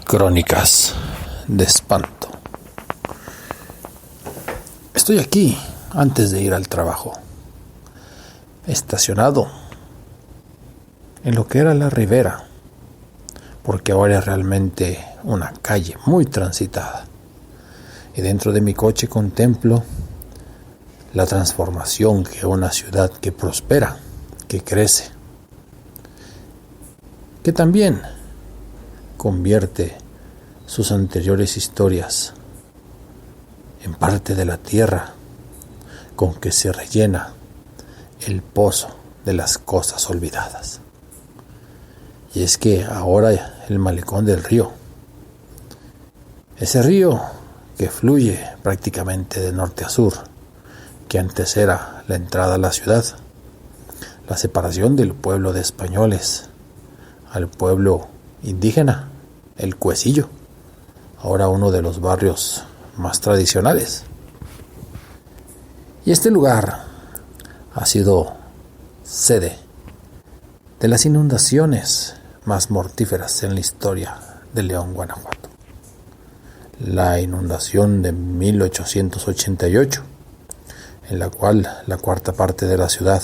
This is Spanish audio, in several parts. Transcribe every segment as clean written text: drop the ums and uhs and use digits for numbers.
Crónicas de espanto. Estoy aquí antes de ir al trabajo, estacionado en lo que era la Ribera, porque ahora es realmente una calle muy transitada. Y dentro de mi coche contemplo la transformación que una ciudad que prospera, que crece, que también convierte sus anteriores historias en parte de la tierra con que se rellena el pozo de las cosas olvidadas. Y es que ahora el malecón del río, ese río que fluye prácticamente de norte a sur, que antes era la entrada a la ciudad, la separación del pueblo de españoles al pueblo indígena, el Cuecillo, ahora uno de los barrios más tradicionales. Y este lugar ha sido sede de las inundaciones más mortíferas en la historia de León, Guanajuato. La inundación de 1888, en la cual la cuarta parte de la ciudad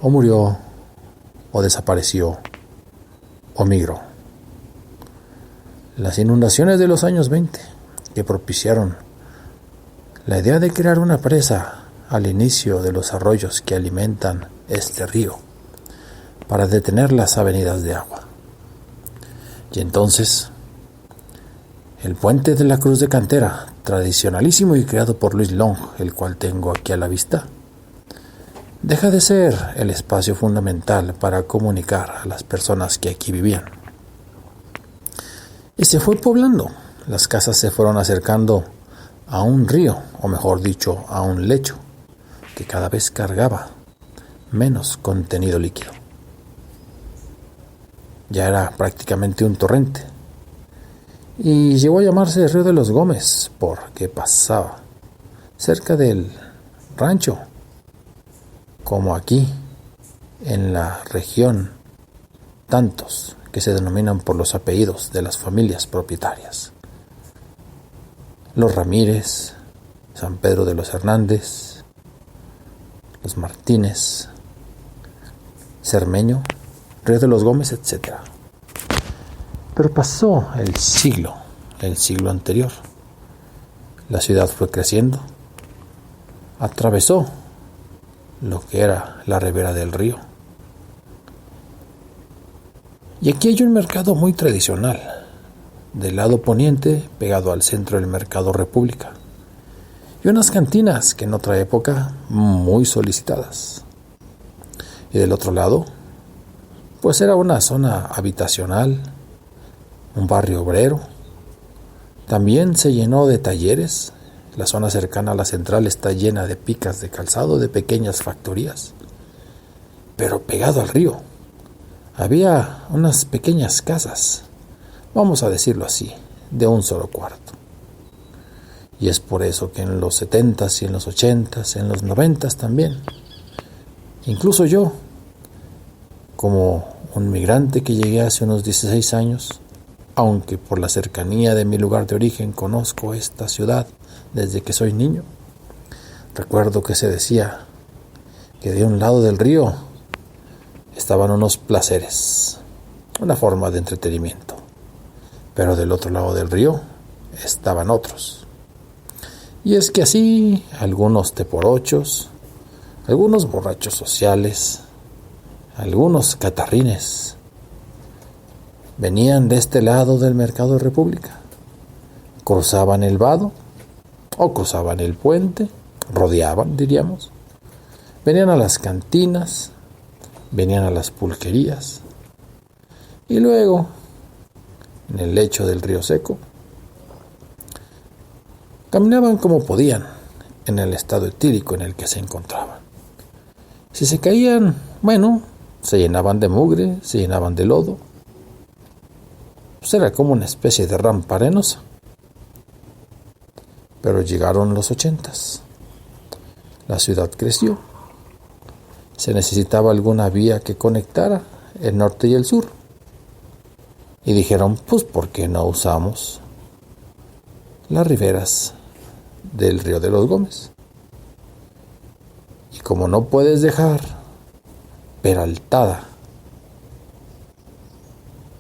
o murió, o desapareció, o migró. Las inundaciones de los años 20, que propiciaron la idea de crear una presa al inicio de los arroyos que alimentan este río, para detener las avenidas de agua. Y entonces, el puente de la Cruz de Cantera, tradicionalísimo y creado por Luis Long, el cual tengo aquí a la vista, deja de ser el espacio fundamental para comunicar a las personas que aquí vivían. Y se fue poblando. Las casas se fueron acercando a un río, o mejor dicho, a un lecho, que cada vez cargaba menos contenido líquido. Ya era prácticamente un torrente. Y llegó a llamarse Río de los Gómez, porque pasaba cerca del rancho, como aquí, en la región, tantos que se denominan por los apellidos de las familias propietarias. Los Ramírez, San Pedro de los Hernández, los Martínez, Cermeño, Río de los Gómez, etc. Pero pasó el siglo anterior. La ciudad fue creciendo, atravesó lo que era la ribera del río. Y aquí hay un mercado muy tradicional, del lado poniente, pegado al centro del Mercado República, y unas cantinas que en otra época muy solicitadas. Y del otro lado, pues era una zona habitacional, un barrio obrero. También se llenó de talleres. La zona cercana a la central está llena de picas de calzado, de pequeñas factorías. Pero pegado al río había unas pequeñas casas, vamos a decirlo así, de un solo cuarto. Y es por eso que en los 70s y en los 80s, en los 90s también, incluso yo, como un migrante que llegué hace unos 16 años, aunque por la cercanía de mi lugar de origen conozco esta ciudad desde que soy niño, recuerdo que se decía que de un lado del río estaban unos placeres, una forma de entretenimiento, pero del otro lado del río estaban otros. Y es que así, algunos teporochos, algunos borrachos sociales, algunos catarrines, venían de este lado del Mercado República, cruzaban el vado, o cruzaban el puente, rodeaban, diríamos, venían a las cantinas, venían a las pulquerías, y luego, en el lecho del río seco, caminaban como podían, en el estado etílico en el que se encontraban. Si se caían, bueno, se llenaban de mugre, se llenaban de lodo. Pues era como una especie de rampa arenosa. Pero llegaron los 80s. La ciudad creció. Se necesitaba alguna vía que conectara el norte y el sur. Y dijeron, pues, ¿por qué no usamos las riberas del río de los Gómez? Y como no puedes dejar peraltada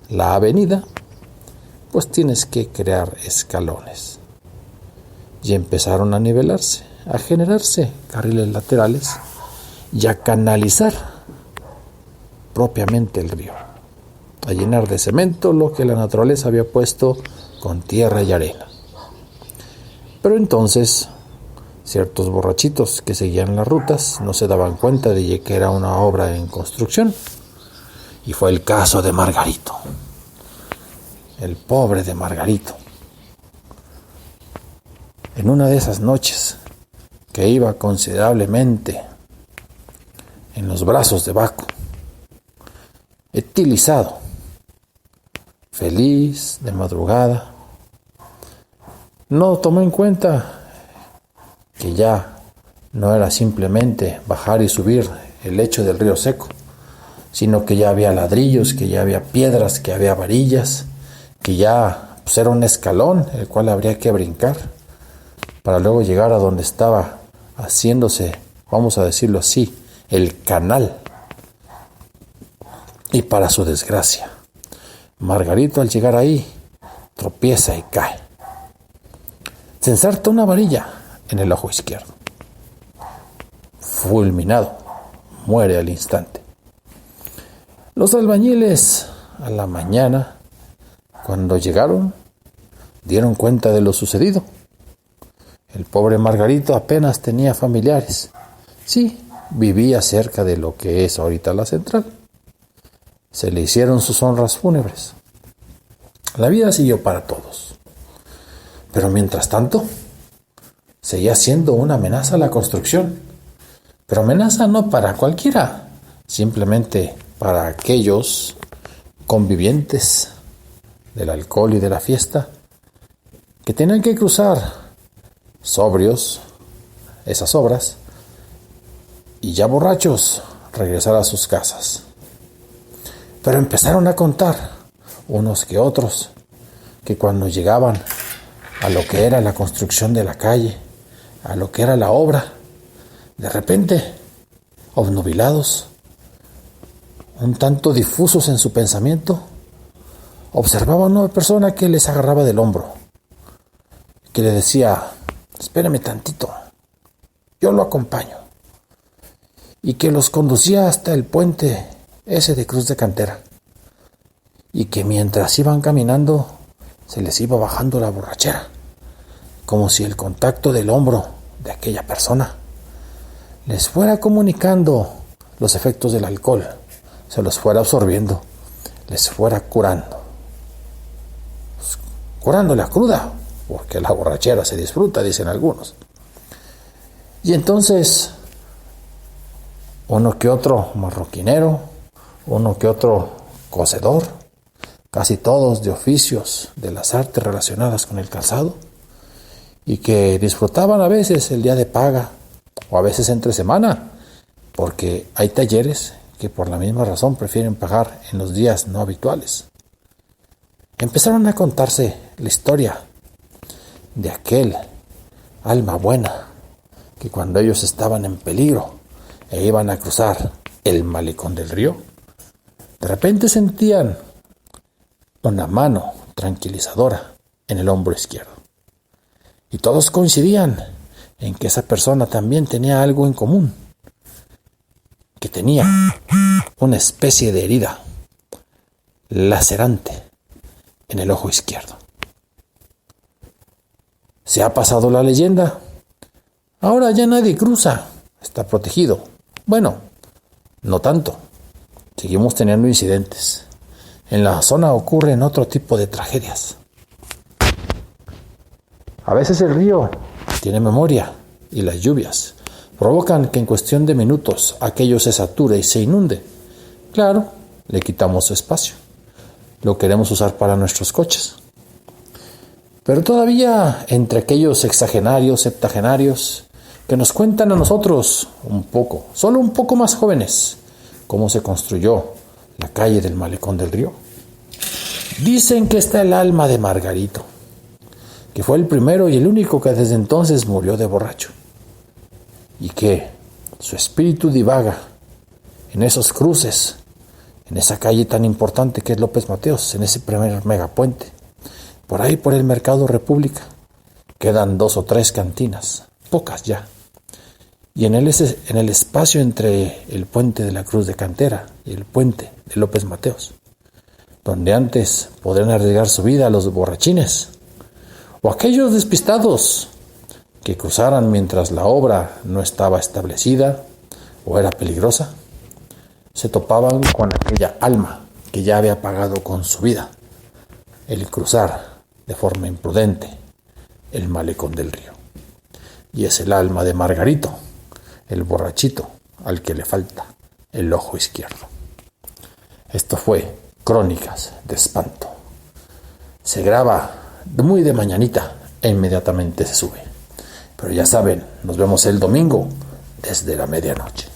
la avenida, pues tienes que crear escalones. Y empezaron a nivelarse, a generarse carriles laterales y a canalizar propiamente el río, a llenar de cemento lo que la naturaleza había puesto con tierra y arena. Pero entonces ciertos borrachitos que seguían las rutas no se daban cuenta de que era una obra en construcción, y fue el caso de Margarito, el pobre de Margarito. En una de esas noches que iba considerablemente en los brazos de Baco, etilizado, feliz de madrugada, no tomó en cuenta que ya no era simplemente bajar y subir el lecho del río seco, sino que ya había ladrillos, que ya había piedras, que había varillas, que ya pues, era un escalón el cual habría que brincar para luego llegar a donde estaba haciéndose, vamos a decirlo así, el canal. Y para su desgracia, Margarito al llegar ahí tropieza y cae. Se ensarta una varilla en el ojo izquierdo. Fulminado, muere al instante. Los albañiles a la mañana, cuando llegaron, dieron cuenta de lo sucedido. El pobre Margarito apenas tenía familiares. Sí, vivía cerca de lo que es ahorita la central. Se le hicieron sus honras fúnebres. La vida siguió para todos. Pero mientras tanto, seguía siendo una amenaza a la construcción. Pero amenaza no para cualquiera, simplemente para aquellos convivientes del alcohol y de la fiesta que tenían que cruzar sobrios esas obras y ya borrachos regresar a sus casas. Pero empezaron a contar unos que otros que cuando llegaban a lo que era la construcción de la calle, a lo que era la obra, de repente, obnubilados, un tanto difusos en su pensamiento, observaban a una persona que les agarraba del hombro, que le decía, espérame tantito, yo lo acompaño, y que los conducía hasta el puente ese de Cruz de Cantera, y que mientras iban caminando se les iba bajando la borrachera, como si el contacto del hombro de aquella persona les fuera comunicando los efectos del alcohol, se los fuera absorbiendo, les fuera curando, curando la cruda, porque la borrachera se disfruta, dicen algunos. Y entonces, uno que otro marroquinero, uno que otro cosedor, casi todos de oficios de las artes relacionadas con el calzado, y que disfrutaban a veces el día de paga, o a veces entre semana, porque hay talleres que por la misma razón prefieren pagar en los días no habituales. Empezaron a contarse la historia de aquel alma buena que cuando ellos estaban en peligro e iban a cruzar el malecón del río, de repente sentían una mano tranquilizadora en el hombro izquierdo. Y todos coincidían en que esa persona también tenía algo en común, que tenía una especie de herida lacerante en el ojo izquierdo. Se ha pasado la leyenda. Ahora ya nadie cruza, está protegido. Bueno, no tanto. Seguimos teniendo incidentes. En la zona ocurren otro tipo de tragedias. A veces el río tiene memoria y las lluvias provocan que en cuestión de minutos aquello se sature y se inunde. Claro, le quitamos espacio. Lo queremos usar para nuestros coches. Pero todavía entre aquellos sexagenarios, septagenarios, que nos cuentan a nosotros un poco, solo un poco más jóvenes, cómo se construyó la calle del Malecón del Río. Dicen que está el alma de Margarito, que fue el primero y el único que desde entonces murió de borracho, y que su espíritu divaga en esos cruces, en esa calle tan importante que es López Mateos, en ese primer megapuente, por ahí por el Mercado República. Quedan 2 o 3 cantinas, pocas ya. Y en el espacio entre el puente de la Cruz de Cantera y el puente de López Mateos, donde antes podrían arriesgar su vida a los borrachines o aquellos despistados que cruzaran mientras la obra no estaba establecida o era peligrosa, se topaban con aquella alma que ya había pagado con su vida el cruzar de forma imprudente el malecón del río. Y es el alma de Margarito, el borrachito al que le falta el ojo izquierdo. Esto fue Crónicas de Espanto. Se graba muy de mañanita e inmediatamente se sube. Pero ya saben, nos vemos el domingo desde la medianoche.